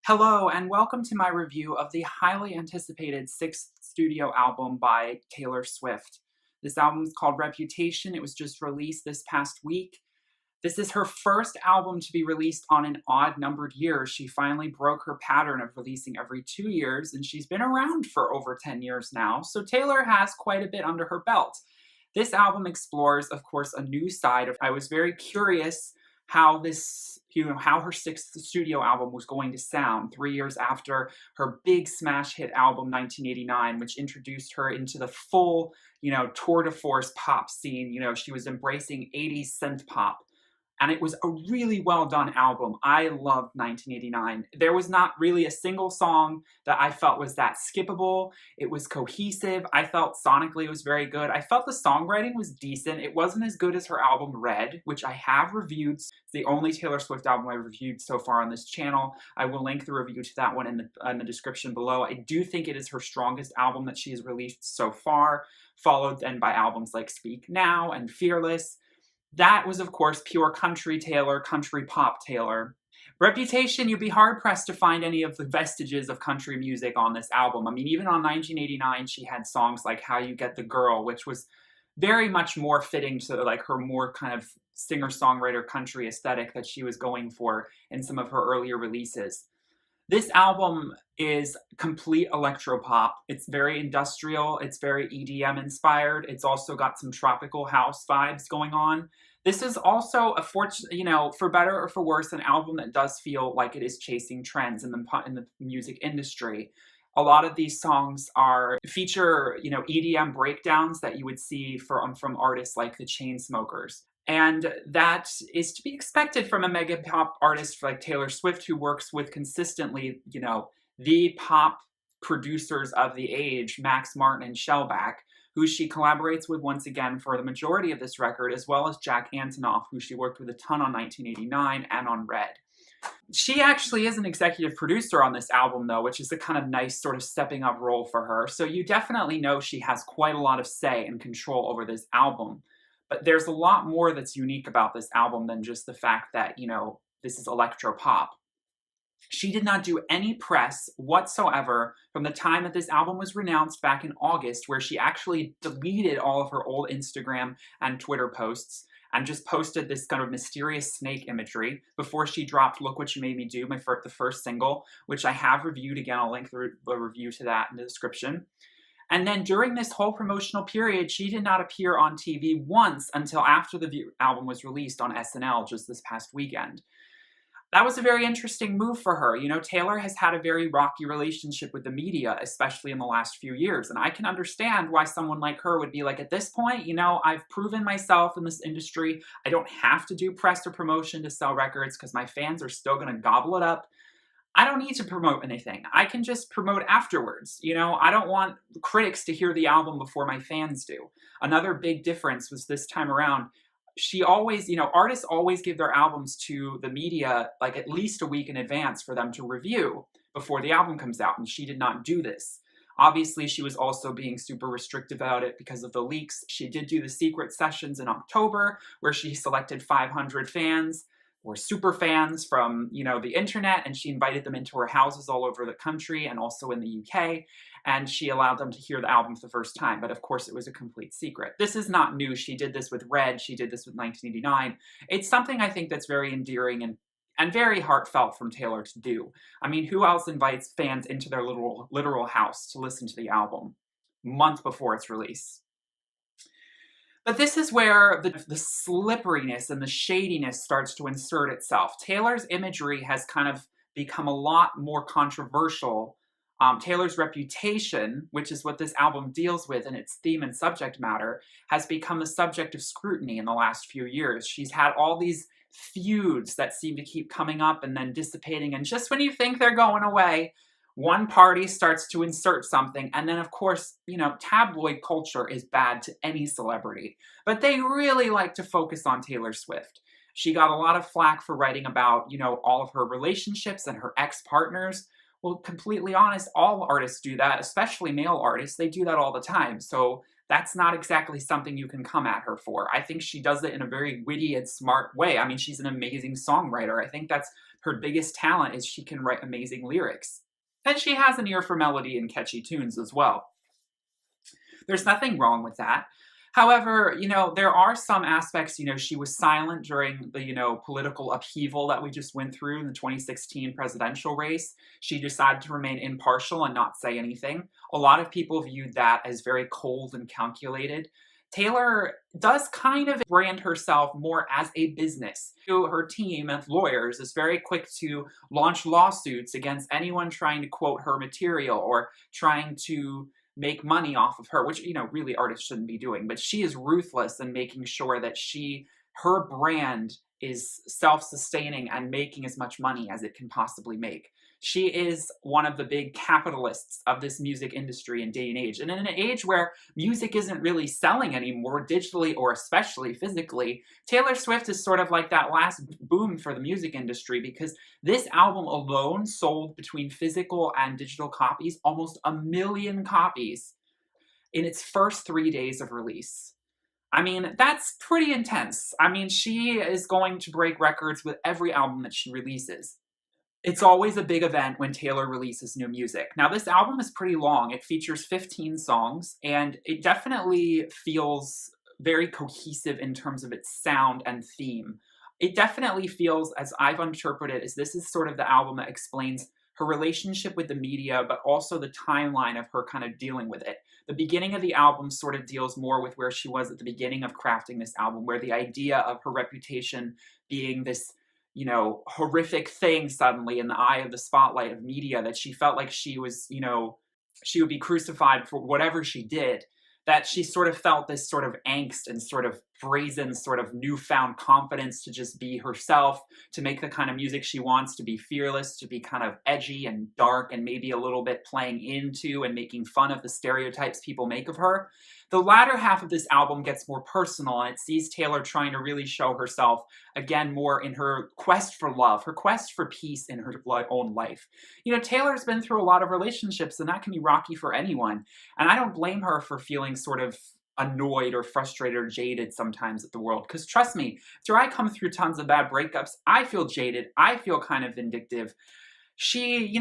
Hello, and welcome to my review of the highly anticipated sixth studio album by Taylor Swift. This album is called Reputation. It was just released this past week. This is her first album to be released on an odd numbered year. She finally broke her pattern of releasing every 2 years, and she's been around for over 10 years now, so Taylor has quite a bit under her belt. This album explores, of course, a new side of. I was very curious how her sixth studio album was going to sound 3 years after her big smash hit album 1989, which introduced her into the full, tour de force pop scene. She was embracing 80s synth pop. And it was a really well done album. I loved 1989. There was not really a single song that I felt was that skippable. It was cohesive. I felt sonically it was very good. I felt the songwriting was decent. It wasn't as good as her album Red, which I have reviewed. It's the only Taylor Swift album I've reviewed so far on this channel. I will link the review to that one in the description below. I do think it is her strongest album that she has released so far, followed then by albums like Speak Now and Fearless. That was, of course, pure country Taylor, country pop Taylor. Reputation, you'd be hard-pressed to find any of the vestiges of country music on this album. I mean, even on 1989, she had songs like How You Get the Girl, which was very much more fitting to like her more kind of singer-songwriter country aesthetic that she was going for in some of her earlier releases. This album is complete electropop. It's very industrial. It's very EDM inspired. It's also got some tropical house vibes going on. This is also for better or for worse, an album that does feel like it is chasing trends in the music industry. A lot of these songs feature EDM breakdowns that you would see from artists like the Chainsmokers. And that is to be expected from a mega pop artist like Taylor Swift, who works with consistently, the pop producers of the age, Max Martin and Shellback, who she collaborates with once again for the majority of this record, as well as Jack Antonoff, who she worked with a ton on 1989 and on Red. She actually is an executive producer on this album, though, which is a kind of nice sort of stepping up role for her. So you definitely know she has quite a lot of say and control over this album. But there's a lot more that's unique about this album than just the fact that, this is electro-pop. She did not do any press whatsoever from the time that this album was announced back in August, where she actually deleted all of her old Instagram and Twitter posts and just posted this kind of mysterious snake imagery before she dropped Look What You Made Me Do, the first single, which I have reviewed. Again, I'll link the review to that in the description. And then during this whole promotional period, she did not appear on TV once until after the album was released on SNL just this past weekend. That was a very interesting move for her. Taylor has had a very rocky relationship with the media, especially in the last few years. And I can understand why someone like her would be like, at this point, I've proven myself in this industry. I don't have to do press or promotion to sell records because my fans are still going to gobble it up. I don't need to promote anything. I can just promote afterwards. I don't want critics to hear the album before my fans do. Another big difference was this time around, artists always give their albums to the media like at least a week in advance for them to review before the album comes out, and she did not do this. Obviously, she was also being super restrictive about it because of the leaks. She did do the secret sessions in October, where she selected 500 fans or super fans from, the internet, and she invited them into her houses all over the country and also in the UK, and she allowed them to hear the album for the first time, but of course it was a complete secret. This is not new. She did this with Red, she did this with 1989. It's something I think that's very endearing and very heartfelt from Taylor to do. I mean, who else invites fans into their literal house to listen to the album month before its release? But this is where the slipperiness and the shadiness starts to insert itself. Taylor's imagery has kind of become a lot more controversial. Taylor's reputation, which is what this album deals with in its theme and subject matter, has become the subject of scrutiny in the last few years. She's had all these feuds that seem to keep coming up and then dissipating, and just when you think they're going away, one party starts to insert something, and then of course, tabloid culture is bad to any celebrity, but they really like to focus on Taylor Swift. She got a lot of flack for writing about, all of her relationships and her ex-partners. Well, completely honest, all artists do that, especially male artists. They do that all the time, so that's not exactly something you can come at her for. I think she does it in a very witty and smart way. I mean, she's an amazing songwriter. I think that's her biggest talent is she can write amazing lyrics. And she has an ear for melody and catchy tunes as well. There's nothing wrong with that. However, there are some aspects, she was silent during the, political upheaval that we just went through in the 2016 presidential race. She decided to remain impartial and not say anything. A lot of people viewed that as very cold and calculated. Taylor does kind of brand herself more as a business. Her team of lawyers is very quick to launch lawsuits against anyone trying to quote her material or trying to make money off of her, which, really artists shouldn't be doing. But she is ruthless in making sure that her brand is self-sustaining and making as much money as it can possibly make. She is one of the big capitalists of this music industry and day and age. And in an age where music isn't really selling anymore, digitally or especially physically, Taylor Swift is sort of like that last boom for the music industry, because this album alone sold, between physical and digital copies, almost 1 million copies in its first 3 days of release. I mean, that's pretty intense. I mean, she is going to break records with every album that she releases. It's always a big event when Taylor releases new music. Now, this album is pretty long. It features 15 songs, and it definitely feels very cohesive in terms of its sound and theme. It definitely feels, as I've interpreted, as this is sort of the album that explains her relationship with the media, but also the timeline of her kind of dealing with it. The beginning of the album sort of deals more with where she was at the beginning of crafting this album, where the idea of her reputation being this, horrific thing suddenly in the eye of the spotlight of media, that she felt like she was, she would be crucified for whatever she did, that she sort of felt this sort of angst and sort of brazen, sort of newfound confidence to just be herself, to make the kind of music she wants, to be fearless, to be kind of edgy and dark and maybe a little bit playing into and making fun of the stereotypes people make of her. The latter half of this album gets more personal, and it sees Taylor trying to really show herself, again, more in her quest for love, her quest for peace in her own life. Taylor's been through a lot of relationships, and that can be rocky for anyone. And I don't blame her for feeling sort of annoyed or frustrated or jaded sometimes at the world. Because trust me, after I come through tons of bad breakups, I feel jaded. I feel kind of vindictive. She,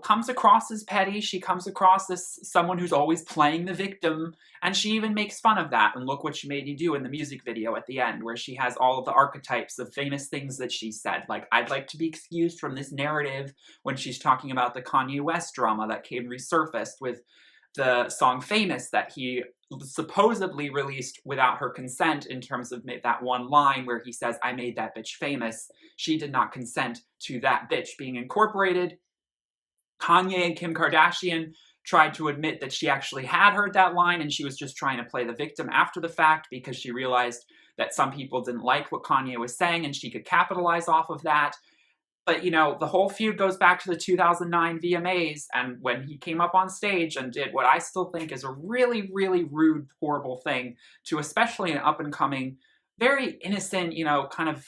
comes across as petty. She comes across as someone who's always playing the victim. And she even makes fun of that. And look what she made you do in the music video at the end, where she has all of the archetypes of famous things that she said. Like, I'd like to be excused from this narrative, when she's talking about the Kanye West drama that came resurfaced with the song Famous that he supposedly released without her consent, in terms of that one line where he says, "I made that bitch famous." She did not consent to that bitch being incorporated. Kanye and Kim Kardashian tried to admit that she actually had heard that line, and she was just trying to play the victim after the fact, because she realized that some people didn't like what Kanye was saying and she could capitalize off of that. But, the whole feud goes back to the 2009 VMAs, and when he came up on stage and did what I still think is a really, really rude, horrible thing to especially an up-and-coming, very innocent, kind of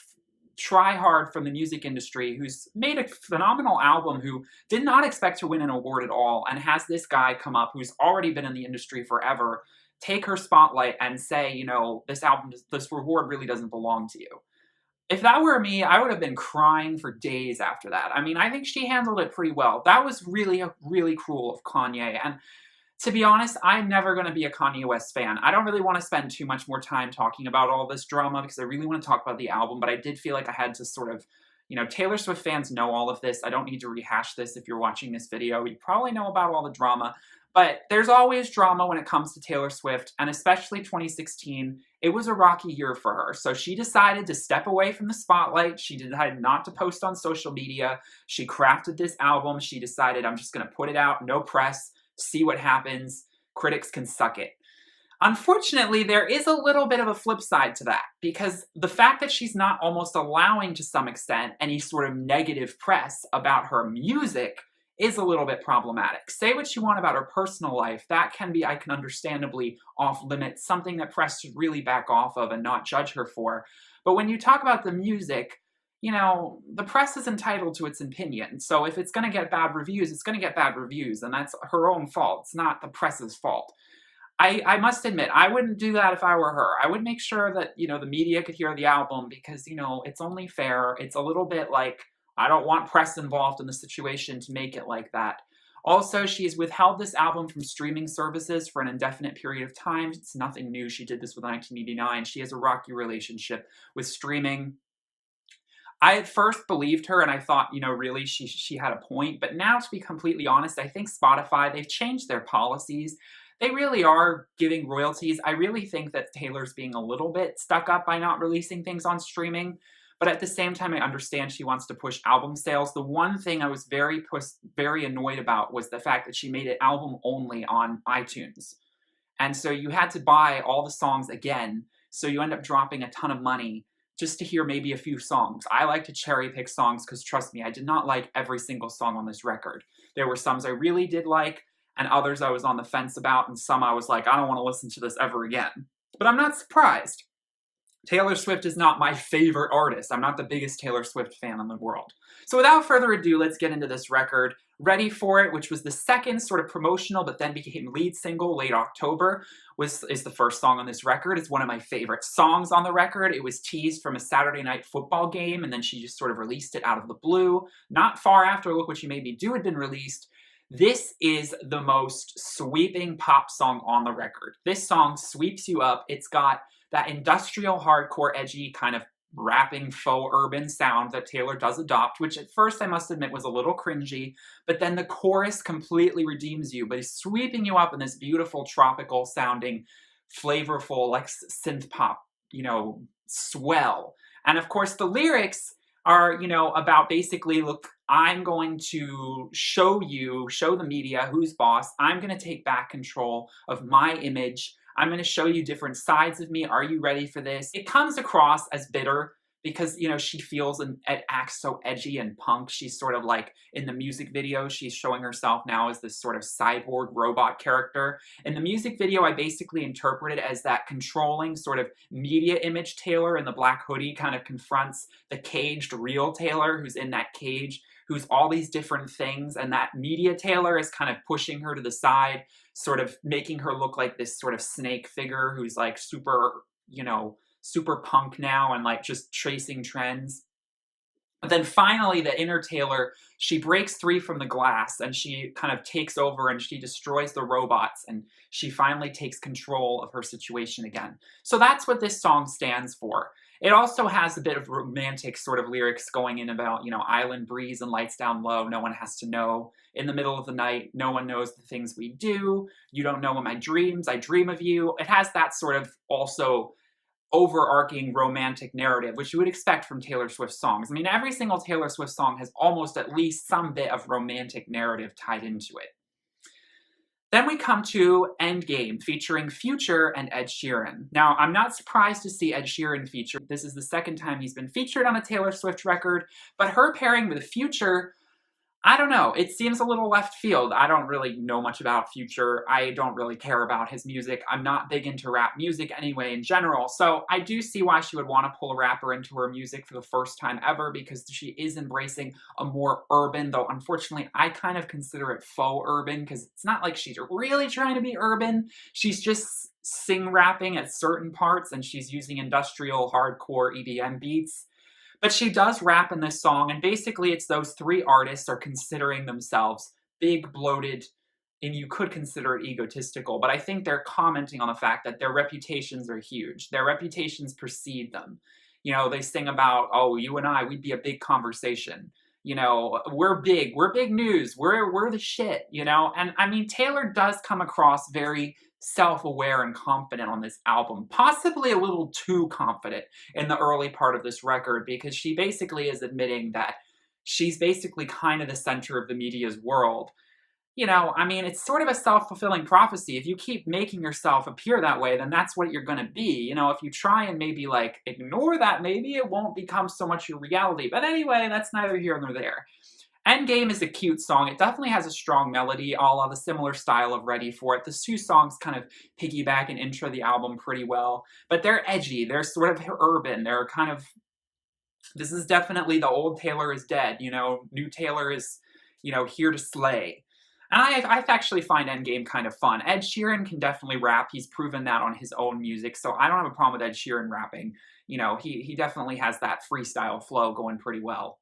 try-hard from the music industry, who's made a phenomenal album, who did not expect to win an award at all, and has this guy come up who's already been in the industry forever, take her spotlight and say, this reward really doesn't belong to you. If that were me, I would have been crying for days after that. I mean, I think she handled it pretty well. That was really, really cruel of Kanye. And to be honest, I'm never going to be a Kanye West fan. I don't really want to spend too much more time talking about all this drama, because I really want to talk about the album, but I did feel like I had to sort of, Taylor Swift fans know all of this. I don't need to rehash this. If you're watching this video, you probably know about all the drama. But there's always drama when it comes to Taylor Swift, and especially 2016, it was a rocky year for her. So she decided to step away from the spotlight. She decided not to post on social media. She crafted this album. She decided, I'm just going to put it out, no press, see what happens. Critics can suck it. Unfortunately, there is a little bit of a flip side to that, because the fact that she's not almost allowing, to some extent, any sort of negative press about her music is a little bit problematic. Say what you want about her personal life, that can be, I can understandably off limits, something that press should really back off of and not judge her for. But when you talk about the music, the press is entitled to its opinion. So if it's going to get bad reviews, it's going to get bad reviews, and that's her own fault. It's not the press's fault. I must admit, I wouldn't do that if I were her. I would make sure that, the media could hear the album, because, it's only fair. It's a little bit like I don't want press involved in the situation to make it like that. Also, she's withheld this album from streaming services for an indefinite period of time. It's nothing new. She did this with 1989. She has a rocky relationship with streaming. I at first believed her and I thought, really she had a point. But now, to be completely honest, I think Spotify, they've changed their policies. They really are giving royalties. I really think that Taylor's being a little bit stuck up by not releasing things on streaming. But at the same time, I understand she wants to push album sales. The one thing I was very annoyed about was the fact that she made it album only on iTunes. And so you had to buy all the songs again. So you end up dropping a ton of money just to hear maybe a few songs. I like to cherry pick songs because trust me, I did not like every single song on this record. There were some I really did like and others I was on the fence about, and some I was like, I don't want to listen to this ever again. But I'm not surprised. Taylor Swift is not my favorite artist. I'm not the biggest Taylor Swift fan in the world. So without further ado, let's get into this record. Ready For It, which was the second sort of promotional but then became lead single late October, is the first song on this record. It's one of my favorite songs on the record. It was teased from a Saturday Night Football game, and then she just sort of released it out of the blue. Not far after Look What You Made Me Do had been released. This is the most sweeping pop song on the record. This song sweeps you up. It's got that industrial hardcore edgy kind of rapping faux urban sound that Taylor does adopt, which at first I must admit was a little cringy, but then the chorus completely redeems you, but he's sweeping you up in this beautiful tropical sounding, flavorful, like synth pop, swell. And of course the lyrics are, about basically, look, I'm going to show the media who's boss. I'm going to take back control of my image. I'm going to show you different sides of me. Are you ready for this? It comes across as bitter because, she feels and acts so edgy and punk. She's sort of like, in the music video, she's showing herself now as this sort of cyborg robot character. In the music video, I basically interpret it as that controlling sort of media image Taylor in the black hoodie kind of confronts the caged real Taylor who's in that cage, who's all these different things, and that media Taylor is kind of pushing her to the side, sort of making her look like this sort of snake figure who's like super, super punk now and like just tracing trends. But then finally, the inner Taylor, she breaks free from the glass and she kind of takes over and she destroys the robots and she finally takes control of her situation again. So that's what this song stands for. It also has a bit of romantic sort of lyrics going in about, island breeze and lights down low. No one has to know. In the middle of the night, no one knows the things we do. You don't know in my dreams. I dream of you. It has that sort of also overarching romantic narrative, which you would expect from Taylor Swift songs. I mean, every single Taylor Swift song has almost at least some bit of romantic narrative tied into it. Then we come to Endgame, featuring Future and Ed Sheeran. Now, I'm not surprised to see Ed Sheeran featured. This is the second time he's been featured on a Taylor Swift record, but her pairing with Future, I don't know. It seems a little left field. I don't really know much about Future. I don't really care about his music. I'm not big into rap music anyway in general, so I do see why she would want to pull a rapper into her music for the first time ever because she is embracing a more urban, though unfortunately I kind of consider it faux urban because it's not like she's really trying to be urban. She's just sing-rapping at certain parts and she's using industrial hardcore EDM beats. But she does rap in this song, and basically it's those three artists are considering themselves big, bloated, and you could consider it egotistical, but I think they're commenting on the fact that their reputations are huge. Their reputations precede them. They sing about, oh, you and I, we'd be a big conversation. We're big news. We're the shit, And I mean, Taylor does come across very self-aware and confident on this album, possibly a little too confident in the early part of this record because she basically is admitting that she's basically kind of the center of the media's world. I mean, it's sort of a self-fulfilling prophecy. If you keep making yourself appear that way, then that's what you're going to be. If you try and maybe like ignore that, maybe it won't become so much your reality. But anyway, that's neither here nor there. Endgame is a cute song. It definitely has a strong melody, all of the similar style of Ready For It. The two songs kind of piggyback and intro the album pretty well, but they're edgy. They're sort of urban. They're kind of, this is definitely the old Taylor is dead, new Taylor is, here to slay. And I actually find Endgame kind of fun. Ed Sheeran can definitely rap. He's proven that on his own music, so I don't have a problem with Ed Sheeran rapping. He definitely has that freestyle flow going pretty well.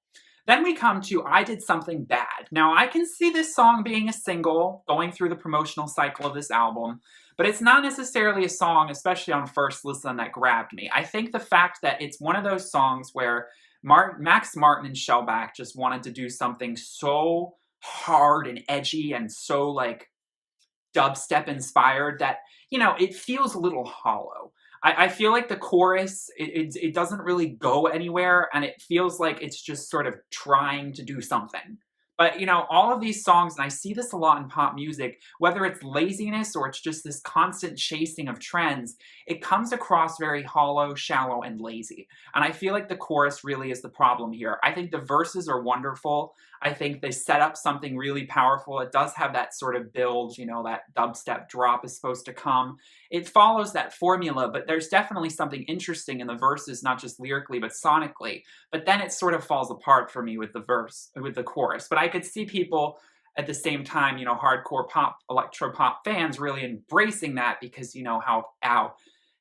Then we come to I Did Something Bad. Now, I can see this song being a single, going through the promotional cycle of this album, but it's not necessarily a song, especially on first listen, that grabbed me. I think the fact that it's one of those songs where Max Martin and Shellback just wanted to do something so hard and edgy and so, like, dubstep inspired that, it feels a little hollow. I feel like the chorus, it doesn't really go anywhere, and it feels like it's just sort of trying to do something. But, all of these songs, and I see this a lot in pop music, whether it's laziness or it's just this constant chasing of trends, it comes across very hollow, shallow, and lazy. And I feel like the chorus really is the problem here. I think the verses are wonderful. I think they set up something really powerful. It does have that sort of build, that dubstep drop is supposed to come. It follows that formula, but there's definitely something interesting in the verses, not just lyrically, but sonically. But then it sort of falls apart for me with the chorus. But I could see people at the same time, hardcore pop, electro pop fans really embracing that because,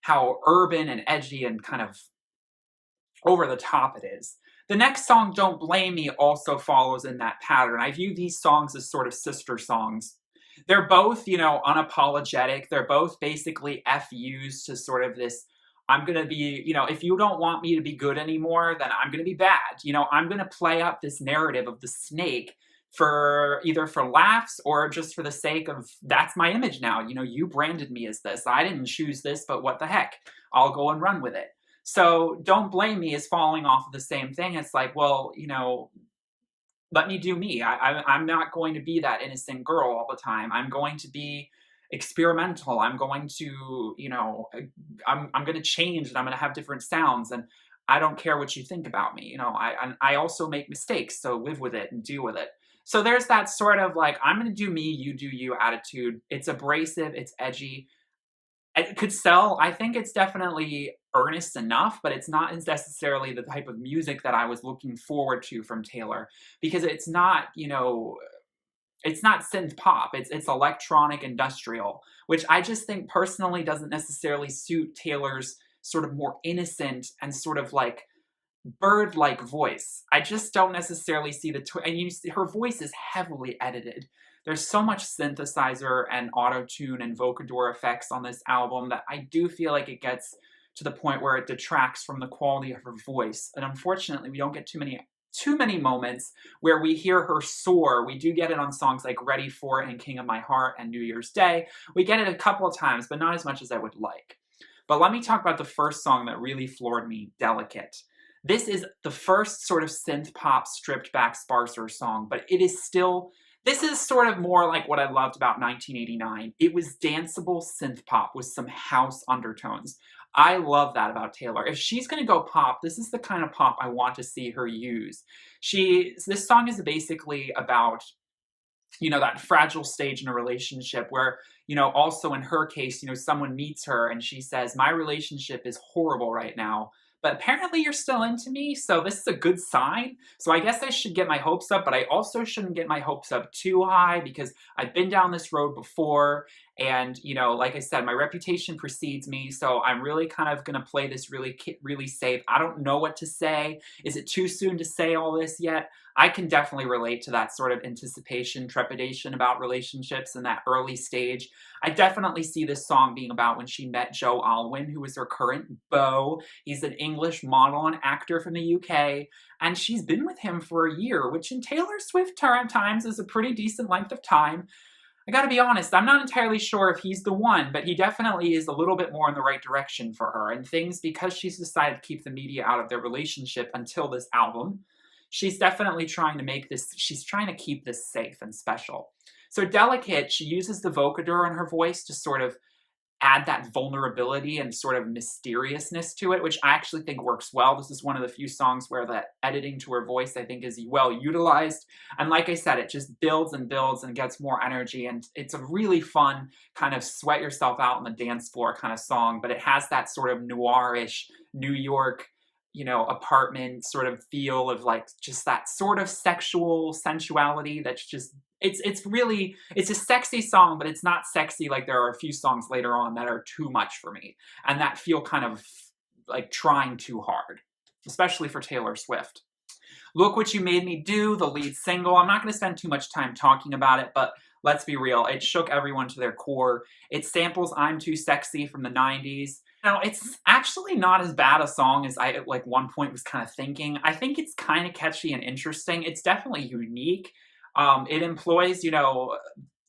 how urban and edgy and kind of over the top it is. The next song, Don't Blame Me, also follows in that pattern. I view these songs as sort of sister songs. They're both, unapologetic. They're both basically FUs to sort of this, I'm going to be, if you don't want me to be good anymore, then I'm going to be bad. I'm going to play up this narrative of the snake for either for laughs or just for the sake of, that's my image now. You branded me as this. I didn't choose this, but what the heck? I'll go and run with it. So Don't Blame Me is falling off of the same thing. It's like, well, let me do me. I'm not going to be that innocent girl all the time. I'm going to be experimental. I'm going to, I'm going to change and I'm going to have different sounds. And I don't care what you think about me. I also make mistakes. So live with it and deal with it. So there's that sort of like, I'm going to do me, you do you attitude. It's abrasive. It's edgy. It could sell. I think it's definitely earnest enough, but it's not necessarily the type of music that I was looking forward to from Taylor, because it's not, it's not synth pop. It's electronic industrial, which I just think personally doesn't necessarily suit Taylor's sort of more innocent and sort of like bird-like voice. I just don't necessarily see and you see her voice is heavily edited. There's so much synthesizer and auto-tune and vocodor effects on this album that I do feel like it gets to the point where it detracts from the quality of her voice. And unfortunately, we don't get too many moments where we hear her soar. We do get it on songs like Ready For It and King of My Heart and New Year's Day. We get it a couple of times, but not as much as I would like. But let me talk about the first song that really floored me, Delicate. This is the first sort of synth pop stripped back sparser song, but it is still, this is sort of more like what I loved about 1989. It was danceable synth pop with some house undertones. I love that about Taylor. If she's going to go pop, this is the kind of pop I want to see her use. This song is basically about, that fragile stage in a relationship where, also in her case, someone meets her and she says, my relationship is horrible right now, but apparently you're still into me, so this is a good sign. So I guess I should get my hopes up, but I also shouldn't get my hopes up too high because I've been down this road before. And, like I said, my reputation precedes me, so I'm really kind of going to play this really, really safe. I don't know what to say. Is it too soon to say all this yet? I can definitely relate to that sort of anticipation, trepidation about relationships in that early stage. I definitely see this song being about when she met Joe Alwyn, who is her current beau. He's an English model and actor from the UK, and she's been with him for a year, which in Taylor Swift times is a pretty decent length of time. I gotta be honest, I'm not entirely sure if he's the one, but he definitely is a little bit more in the right direction for her, and things, because she's decided to keep the media out of their relationship until this album, she's definitely trying to keep this safe and special. So Delicate, she uses the vocodor in her voice to sort of add that vulnerability and sort of mysteriousness to it, which I actually think works well. This is one of the few songs where the editing to her voice, I think, is well utilized. And like I said, it just builds and builds and gets more energy. And it's a really fun kind of sweat yourself out on the dance floor kind of song, but it has that sort of noirish New York, apartment sort of feel of like just that sort of sexual sensuality that's just, it's a sexy song, but it's not sexy like there are a few songs later on that are too much for me and that feel kind of like trying too hard, especially for Taylor Swift. Look What You Made Me Do, the lead single. I'm not going to spend too much time talking about it, but let's be real, it shook everyone to their core. It samples I'm Too Sexy from the 90s. Now, it's actually not as bad a song as I, at like one point, was kind of thinking. I think it's kind of catchy and interesting. It's definitely unique. It employs,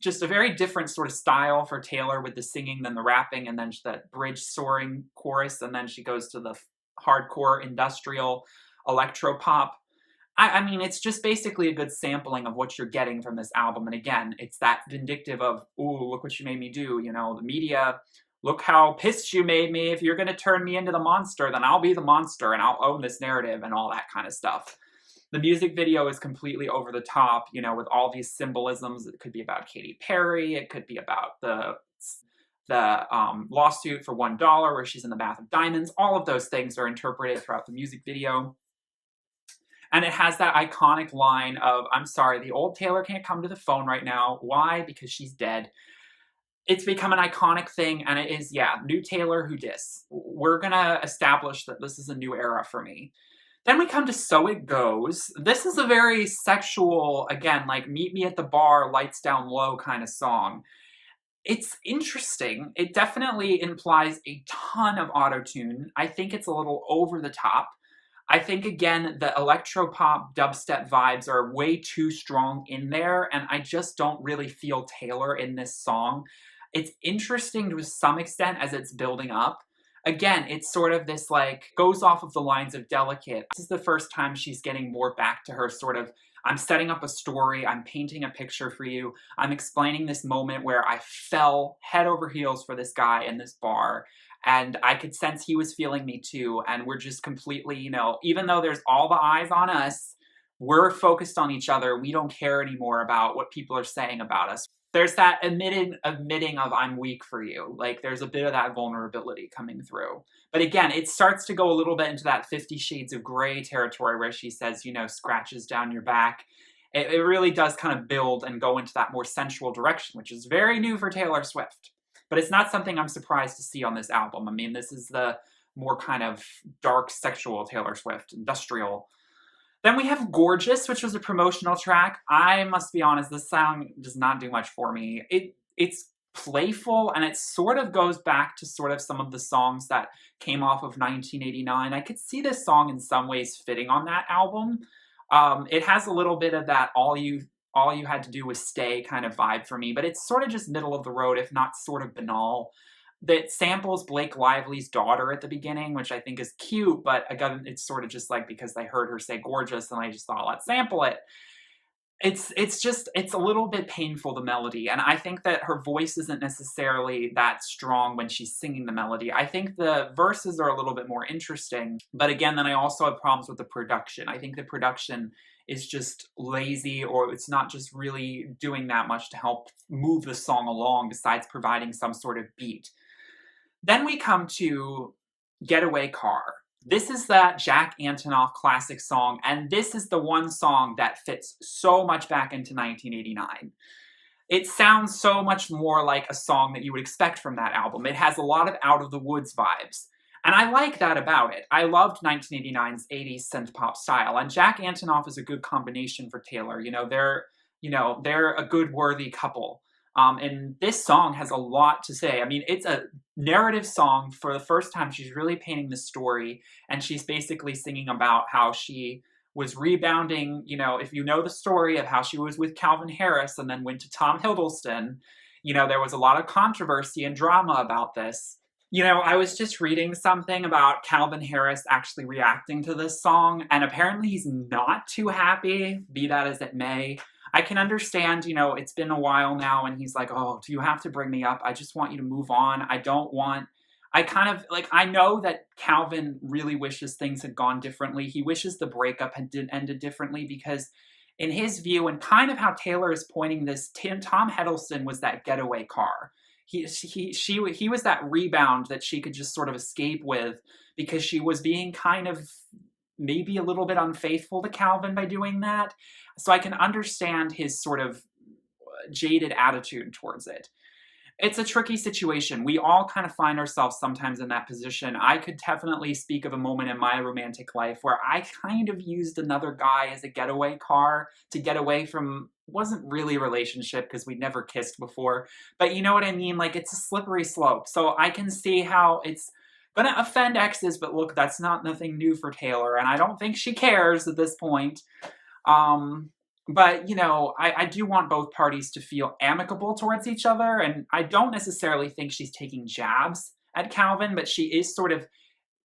just a very different sort of style for Taylor with the singing than the rapping, and then that bridge soaring chorus, and then she goes to the hardcore industrial electro pop. I mean, it's just basically a good sampling of what you're getting from this album. And again, it's that vindictive of, ooh, look what you made me do. The media, look how pissed you made me. If you're going to turn me into the monster, then I'll be the monster and I'll own this narrative and all that kind of stuff. The music video is completely over the top, with all these symbolisms. It could be about Katy Perry. It could be about the lawsuit for $1 where she's in the bath of diamonds. All of those things are interpreted throughout the music video. And it has that iconic line of, I'm sorry, the old Taylor can't come to the phone right now. Why? Because she's dead. It's become an iconic thing, and it is, new Taylor who dis. We're gonna establish that this is a new era for me. Then we come to So It Goes. This is a very sexual, again, like meet me at the bar, lights down low kind of song. It's interesting. It definitely implies a ton of auto-tune. I think it's a little over the top. I think, again, the electropop dubstep vibes are way too strong in there, and I just don't really feel Taylor in this song. It's interesting to some extent as it's building up. Again, it's sort of this, goes off of the lines of Delicate. This is the first time she's getting more back to her sort of, I'm setting up a story, I'm painting a picture for you, I'm explaining this moment where I fell head over heels for this guy in this bar, and I could sense he was feeling me too, and we're just completely, even though there's all the eyes on us, we're focused on each other. We don't care anymore about what people are saying about us. There's that admitting of I'm weak for you. There's a bit of that vulnerability coming through. But again, it starts to go a little bit into that 50 Shades of Grey territory where she says, scratches down your back. It really does kind of build and go into that more sensual direction, which is very new for Taylor Swift. But it's not something I'm surprised to see on this album. I mean, this is the more kind of dark, sexual Taylor Swift, industrial. Then we have Gorgeous, which was a promotional track. I must be honest, this song does not do much for me. It's playful, and it sort of goes back to sort of some of the songs that came off of 1989. I could see this song in some ways fitting on that album. It has a little bit of that all you had to do was stay kind of vibe for me, but it's sort of just middle of the road, if not sort of banal. That samples Blake Lively's daughter at the beginning, which I think is cute, but again, it's sort of just because they heard her say gorgeous, and I just thought, let's sample it. It's a little bit painful, the melody, and I think that her voice isn't necessarily that strong when she's singing the melody. I think the verses are a little bit more interesting, but again, then I also have problems with the production. I think the production is just lazy, or it's not just really doing that much to help move the song along besides providing some sort of beat. Then we come to Getaway Car. This is that Jack Antonoff classic song, and this is the one song that fits so much back into 1989. It sounds so much more like a song that you would expect from that album. It has a lot of Out of the Woods vibes, and I like that about it. I loved 1989's 80s synth pop style, and Jack Antonoff is a good combination for Taylor. They're a good, worthy couple. And this song has a lot to say. I mean, it's a narrative song. For the first time, she's really painting the story, and she's basically singing about how she was rebounding, if you know the story of how she was with Calvin Harris and then went to Tom Hiddleston, there was a lot of controversy and drama about this. I was just reading something about Calvin Harris actually reacting to this song, and apparently he's not too happy, be that as it may. I can understand, it's been a while now, and he's like, oh, do you have to bring me up? I just want you to move on. I know that Calvin really wishes things had gone differently. He wishes the breakup had ended differently, because in his view, and kind of how Taylor is pointing this, Tom Hiddleston was that getaway car. He was that rebound that she could just sort of escape with, because she was being kind of maybe a little bit unfaithful to Calvin by doing that. So I can understand his sort of jaded attitude towards it. It's a tricky situation. We all kind of find ourselves sometimes in that position. I could definitely speak of a moment in my romantic life where I kind of used another guy as a getaway car to get away from, wasn't really a relationship because we'd never kissed before, but you know what I mean? Like, it's a slippery slope. So I can see how it's gonna offend exes, but look, that's not nothing new for Taylor, and I don't think she cares at this point. Um, but, you know, I do want both parties to feel amicable towards each other, and I don't necessarily think she's taking jabs at Calvin, but she is sort of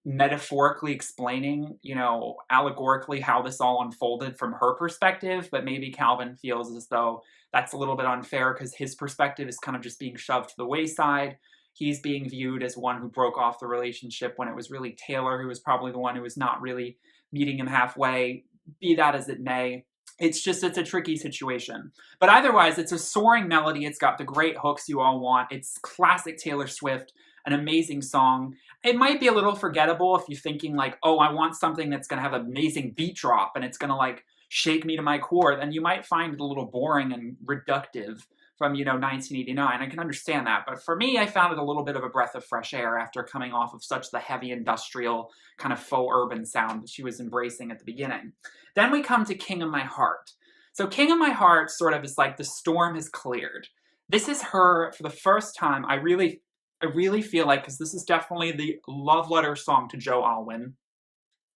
metaphorically explaining, you know, allegorically how this all unfolded from her perspective, but maybe Calvin feels as though that's a little bit unfair because his perspective is kind of just being shoved to the wayside. He's being viewed as one who broke off the relationship when it was really Taylor who was probably the one who was not really meeting him halfway. Be that as it may, it's a tricky situation. But otherwise, it's a soaring melody. It's got the great hooks you all want. It's classic Taylor Swift, an amazing song. It might be a little forgettable if you're thinking like, oh, I want something that's going to have an amazing beat drop and it's going to like shake me to my core. Then you might find it a little boring and reductive from, you know, 1989. I can understand that. But for me, I found it a little bit of a breath of fresh air after coming off of such the heavy industrial kind of faux urban sound that she was embracing at the beginning. Then we come to King of My Heart. So King of My Heart sort of is like the storm has cleared. This is her, for the first time, I really feel like, because this is definitely the love letter song to Joe Alwyn.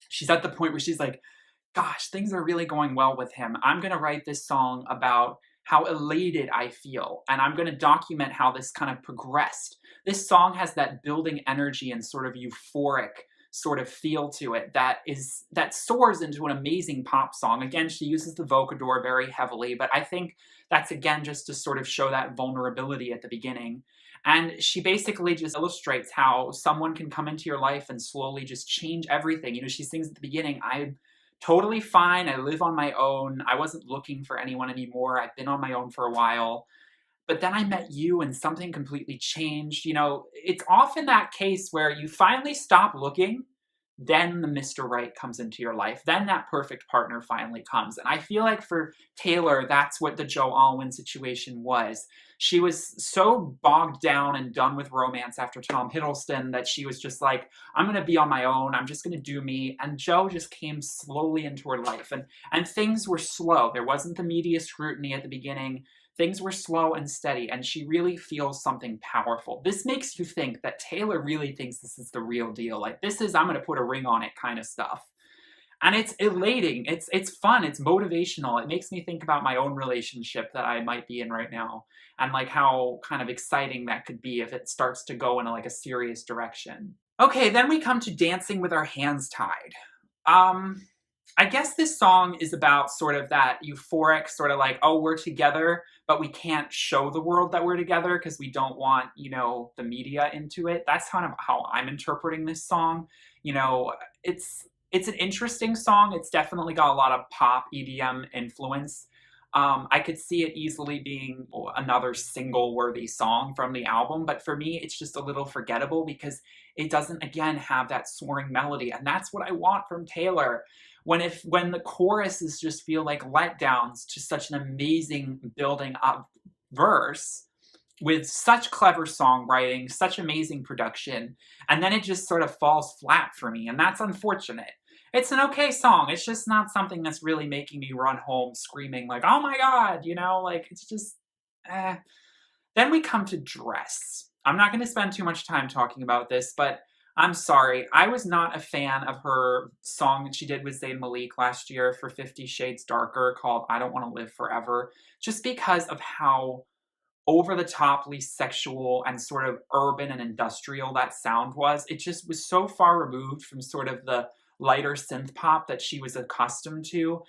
She's at the point where she's like, gosh, things are really going well with him. I'm going to write this song about how elated I feel, and I'm going to document how this kind of progressed. This song has that building energy and sort of euphoric sort of feel to it that soars into an amazing pop song. Again, she uses the vocodor very heavily, but I think that's again just to sort of show that vulnerability at the beginning. And she basically just illustrates how someone can come into your life and slowly just change everything. You know, she sings at the beginning, I'm totally fine, I live on my own, I wasn't looking for anyone anymore, I've been on my own for a while. But then I met you and something completely changed. You know, it's often that case where you finally stop looking, then the Mr. Right comes into your life. Then that perfect partner finally comes. And I feel like for Taylor, that's what the Joe Alwyn situation was. She was so bogged down and done with romance after Tom Hiddleston that she was just like, I'm going to be on my own. I'm just going to do me. And Joe just came slowly into her life. And things were slow. There wasn't the media scrutiny at the beginning. Things were slow and steady, and she really feels something powerful. This makes you think that Taylor really thinks this is the real deal. Like, this is, I'm going to put a ring on it kind of stuff. And it's elating. It's fun. It's motivational. It makes me think about my own relationship that I might be in right now and like how kind of exciting that could be if it starts to go in like a serious direction. Okay, then we come to Dancing with Our Hands Tied. I guess this song is about sort of that euphoric sort of like, oh, we're together, but we can't show the world that we're together because we don't want, you know, the media into it. That's kind of how I'm interpreting this song. You know, it's an interesting song. It's definitely got a lot of pop EDM influence. I could see it easily being another single-worthy song from the album, but for me, it's just a little forgettable because it doesn't, again, have that soaring melody, and that's what I want from Taylor. When the choruses just feel like letdowns to such an amazing building up verse with such clever songwriting, such amazing production, and then it just sort of falls flat for me, and that's unfortunate. It's an okay song. It's just not something that's really making me run home screaming like, oh my god, you know, like it's just, eh. Then we come to Dress. I'm not going to spend too much time talking about this, but I'm sorry. I was not a fan of her song that she did with Zayn Malik last year for 50 Shades Darker called I Don't Want to Live Forever, just because of how over-the-toply sexual and sort of urban and industrial that sound was. It just was so far removed from sort of the lighter synth pop that she was accustomed to.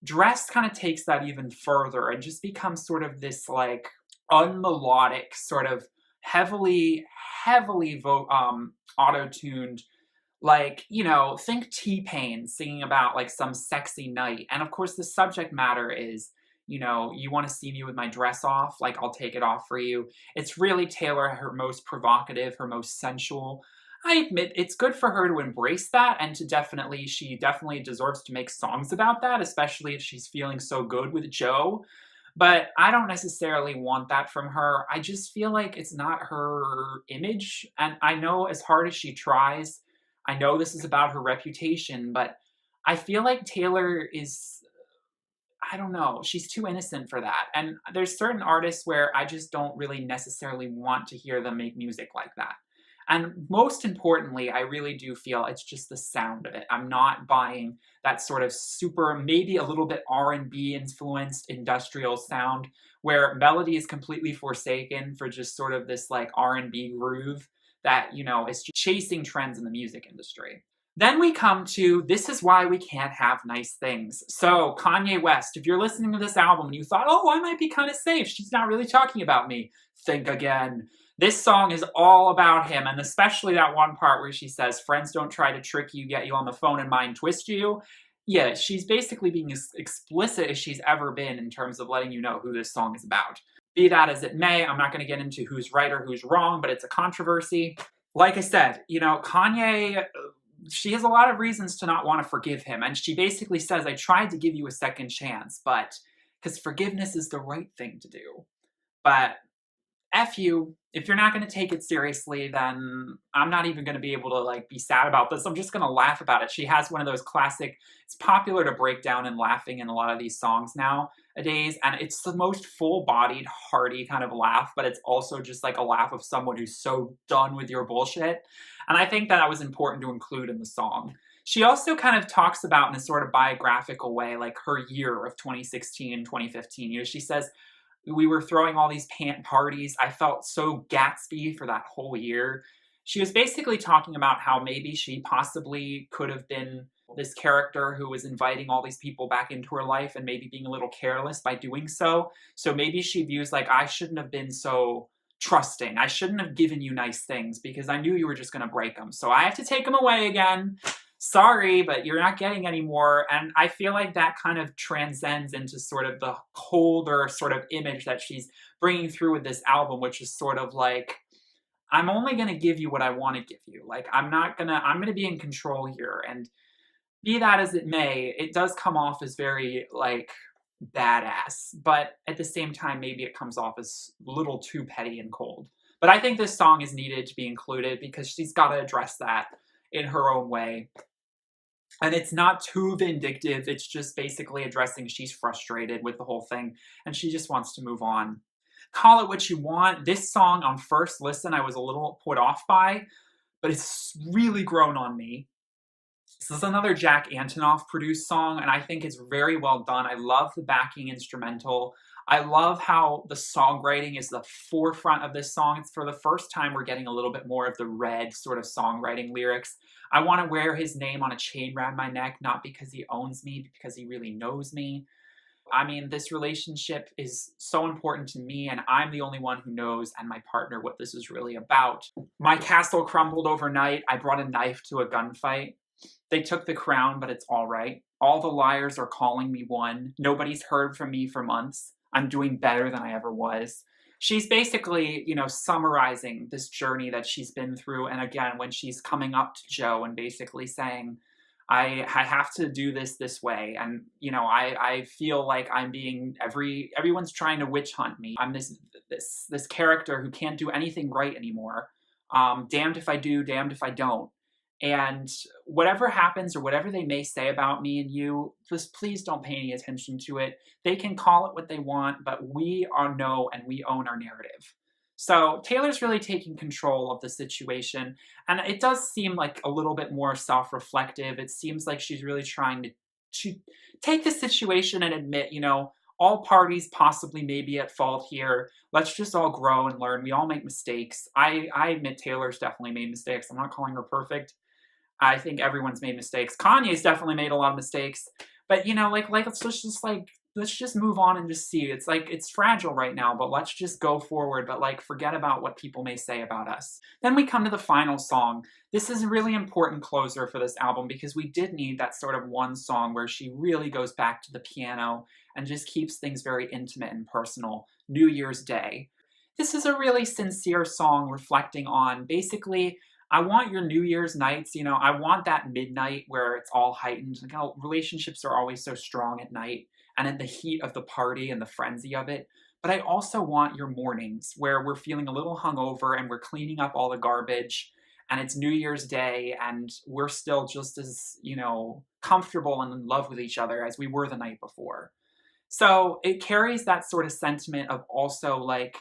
Dress kind of takes that even further and just becomes sort of this like unmelodic, sort of heavily auto-tuned, like, you know, think T-Pain singing about like some sexy night. And of course the subject matter is, you know, you want to see me with my dress off, like I'll take it off for you. It's really Taylor, her most provocative, her most sensual. I admit it's good for her to embrace that and to she definitely deserves to make songs about that, especially if she's feeling so good with Joe. But I don't necessarily want that from her. I just feel like it's not her image. And I know as hard as she tries, I know this is about her reputation, but I feel like Taylor is, I don't know, she's too innocent for that. And there's certain artists where I just don't really necessarily want to hear them make music like that. And most importantly, I really do feel it's just the sound of it. I'm not buying that sort of super, maybe a little bit R&B influenced industrial sound where melody is completely forsaken for just sort of this like R&B groove that, is chasing trends in the music industry. Then we come to This Is Why We Can't Have Nice Things. So, Kanye West, if you're listening to this album and you thought, oh, I might be kind of safe, she's not really talking about me, think again. This song is all about him, and especially that one part where she says, friends don't try to trick you, get you on the phone, and mind twist you. Yeah, she's basically being as explicit as she's ever been in terms of letting you know who this song is about. Be that as it may, I'm not going to get into who's right or who's wrong, but it's a controversy. Like I said, Kanye, she has a lot of reasons to not want to forgive him. And she basically says, I tried to give you a second chance, but because forgiveness is the right thing to do. But F you, if you're not going to take it seriously, then I'm not even going to be able to like be sad about this. I'm just going to laugh about it. She has one of those classic, it's popular to break down and laughing in a lot of these songs nowadays. And it's the most full-bodied, hearty kind of laugh, but it's also just like a laugh of someone who's so done with your bullshit. And I think that was important to include in the song. She also kind of talks about in a sort of biographical way, like her year of 2016 and 2015. She says, we were throwing all these parties. I felt so Gatsby for that whole year. She was basically talking about how maybe she possibly could have been this character who was inviting all these people back into her life and maybe being a little careless by doing so. So maybe she views like, I shouldn't have been so trusting. I shouldn't have given you nice things because I knew you were just going to break them. So I have to take them away again. Sorry, but you're not getting any more. And I feel like that kind of transcends into sort of the colder sort of image that she's bringing through with this album, which is sort of like, I'm only going to give you what I want to give you. Like, I'm going to be in control here. And be that as it may, it does come off as very like badass, but at the same time, maybe it comes off as a little too petty and cold. But I think this song is needed to be included because she's got to address that in her own way. And it's not too vindictive. It's just basically addressing she's frustrated with the whole thing and she just wants to move on. Call it what you want. This song on first listen, I was a little put off by, but it's really grown on me. This is another Jack Antonoff produced song, and I think it's very well done. I love the backing instrumental. I love how the songwriting is the forefront of this song. It's for the first time we're getting a little bit more of the Red sort of songwriting lyrics. I want to wear his name on a chain around my neck, not because he owns me, but because he really knows me. I mean, this relationship is so important to me, and I'm the only one who knows, and my partner, what this is really about. My castle crumbled overnight. I brought a knife to a gunfight. They took the crown, but it's all right. All the liars are calling me one. Nobody's heard from me for months. I'm doing better than I ever was. She's basically, summarizing this journey that she's been through. And again, when she's coming up to Joe and basically saying, I have to do this way. And, I feel like I'm being, everyone's trying to witch hunt me. I'm this character who can't do anything right anymore. Damned if I do, damned if I don't. And whatever happens or whatever they may say about me and you, just please don't pay any attention to it. They can call it what they want, but we know and we own our narrative. So Taylor's really taking control of the situation. And it does seem like a little bit more self-reflective. It seems like she's really trying to take the situation and admit, all parties possibly may be at fault here. Let's just all grow and learn. We all make mistakes. I admit Taylor's definitely made mistakes. I'm not calling her perfect. I think everyone's made mistakes. Kanye's definitely made a lot of mistakes. But, let's just move on and just see. It's like, it's fragile right now, but let's just go forward. But forget about what people may say about us. Then we come to the final song. This is a really important closer for this album because we did need that sort of one song where she really goes back to the piano and just keeps things very intimate and personal. New Year's Day. This is a really sincere song reflecting on basically, I want your New Year's nights, I want that midnight where it's all heightened. Relationships are always so strong at night. and in the heat of the party and the frenzy of it. But I also want your mornings where we're feeling a little hungover and we're cleaning up all the garbage and it's New Year's Day and we're still just as, comfortable and in love with each other as we were the night before. So it carries that sort of sentiment of also like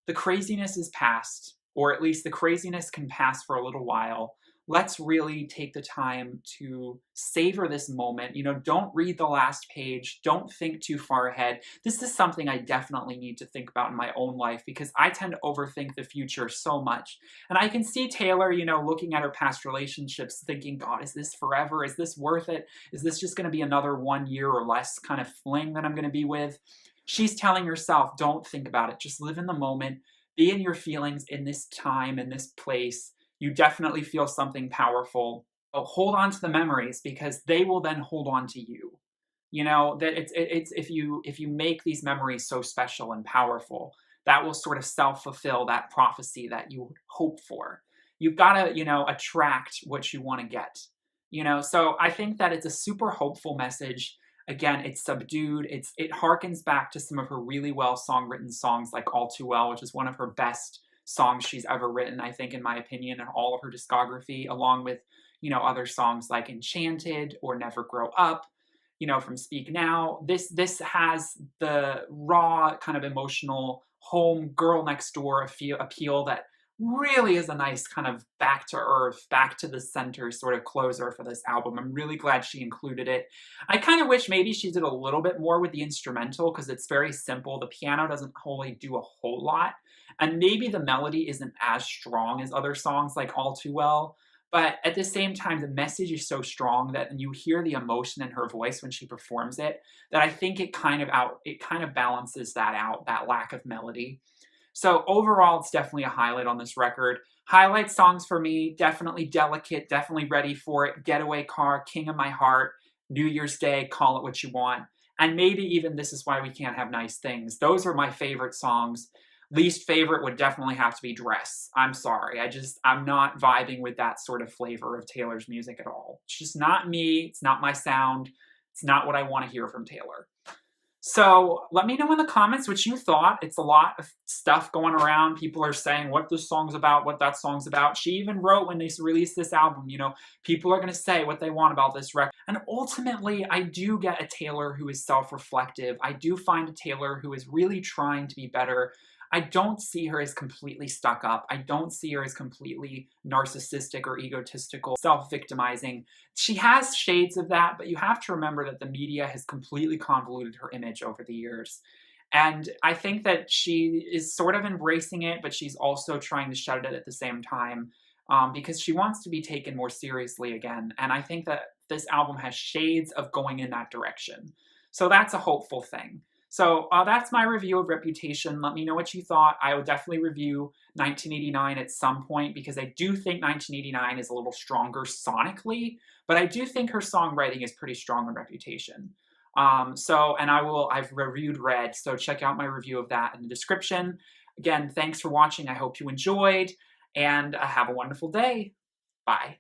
the craziness is past, or at least the craziness can pass for a little while. Let's really take the time to savor this moment. Don't read the last page. Don't think too far ahead. This is something I definitely need to think about in my own life because I tend to overthink the future so much. And I can see Taylor, looking at her past relationships, thinking, God, is this forever? Is this worth it? Is this just going to be another 1 year or less kind of fling that I'm going to be with? She's telling herself, don't think about it. Just live in the moment. Be in your feelings in this time, in this place. You definitely feel something powerful. Oh, hold on to the memories because they will then hold on to you. That it's if you make these memories so special and powerful, that will sort of self-fulfill that prophecy that you hope for. You've got to, attract what you want to get. So I think that it's a super hopeful message. Again, it's subdued. It harkens back to some of her really well songwritten songs like All Too Well, which is one of her best songs she's ever written, I think, in my opinion, in all of her discography, along with, other songs like Enchanted or Never Grow Up, from Speak Now. This has the raw kind of emotional home girl next door appeal that really is a nice kind of back to earth, back to the center sort of closer for this album. I'm really glad she included it. I kind of wish maybe she did a little bit more with the instrumental because it's very simple. The piano doesn't wholly do a whole lot. And maybe the melody isn't as strong as other songs like All Too Well. But at the same time, the message is so strong that you hear the emotion in her voice when she performs it, that I think it kind of balances that out, that lack of melody. So overall, it's definitely a highlight on this record. Highlight songs for me, definitely Delicate, definitely Ready for It, Getaway Car, King of My Heart, New Year's Day, Call It What You Want, and maybe even This Is Why We Can't Have Nice Things. Those are my favorite songs. Least favorite would definitely have to be Dress. I'm sorry. I'm not vibing with that sort of flavor of Taylor's music at all. It's just not me. It's not my sound. It's not what I want to hear from Taylor. So let me know in the comments what you thought. It's a lot of stuff going around. People are saying what this song's about, what that song's about. She even wrote when they released this album, people are going to say what they want about this record. And ultimately, I do get a Taylor who is self-reflective. I do find a Taylor who is really trying to be better. I don't see her as completely stuck up. I don't see her as completely narcissistic or egotistical, self-victimizing. She has shades of that, but you have to remember that the media has completely convoluted her image over the years. And I think that she is sort of embracing it, but she's also trying to shut it at the same time because she wants to be taken more seriously again. And I think that this album has shades of going in that direction. So that's a hopeful thing. So that's my review of Reputation. Let me know what you thought. I will definitely review 1989 at some point because I do think 1989 is a little stronger sonically, but I do think her songwriting is pretty strong on Reputation. I've reviewed Red, so check out my review of that in the description. Again, thanks for watching. I hope you enjoyed, and have a wonderful day. Bye.